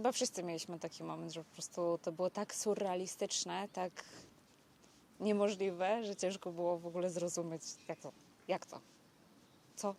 Chyba wszyscy mieliśmy taki moment, że po prostu to było tak surrealistyczne, tak niemożliwe, że ciężko było w ogóle zrozumieć, jak to, co.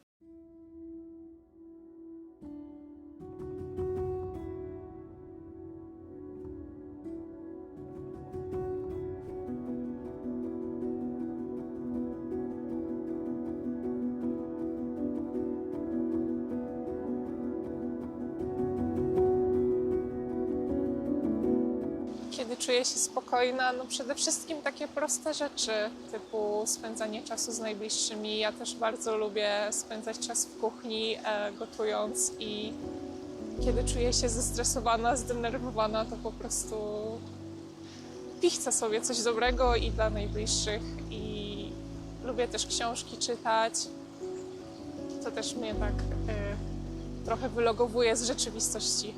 Kiedy czuję się spokojna, no przede wszystkim takie proste rzeczy, typu spędzanie czasu z najbliższymi. Ja też bardzo lubię spędzać czas w kuchni, gotując, i kiedy czuję się zestresowana, zdenerwowana, to po prostu pichcę sobie coś dobrego i dla najbliższych. I lubię też książki czytać. To też mnie tak trochę wylogowuje z rzeczywistości.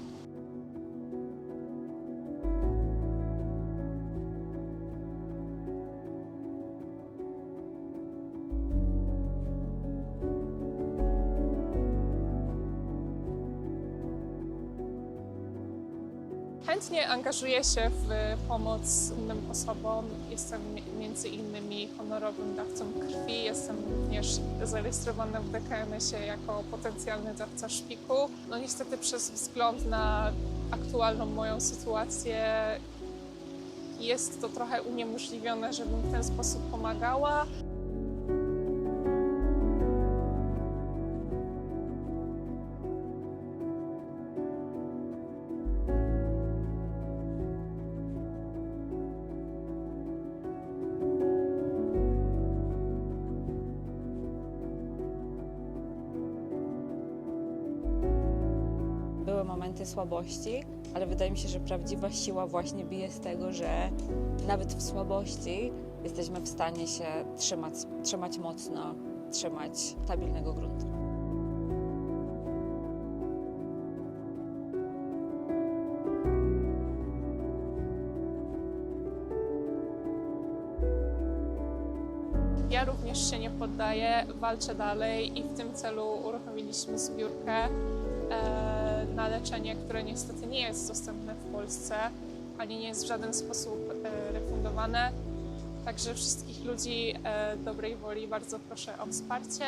Chętnie angażuję się w pomoc innym osobom. Jestem między innymi honorowym dawcą krwi. Jestem również zarejestrowana w DKMS-ie jako potencjalny dawca szpiku. No niestety przez wzgląd na aktualną moją sytuację jest to trochę uniemożliwione, żebym w ten sposób pomagała. Były momenty słabości, ale wydaje mi się, że prawdziwa siła właśnie bije z tego, że nawet w słabości jesteśmy w stanie się trzymać mocno, trzymać stabilnego gruntu. Ja również się nie poddaję, walczę dalej i w tym celu uruchomiliśmy zbiórkę na leczenie, które niestety nie jest dostępne w Polsce, ani nie jest w żaden sposób refundowane. Także wszystkich ludzi dobrej woli bardzo proszę o wsparcie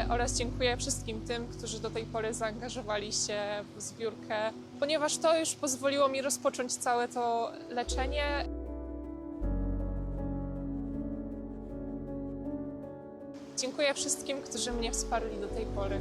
oraz dziękuję wszystkim tym, którzy do tej pory zaangażowali się w zbiórkę, ponieważ to już pozwoliło mi rozpocząć całe to leczenie. Dziękuję wszystkim, którzy mnie wsparli do tej pory.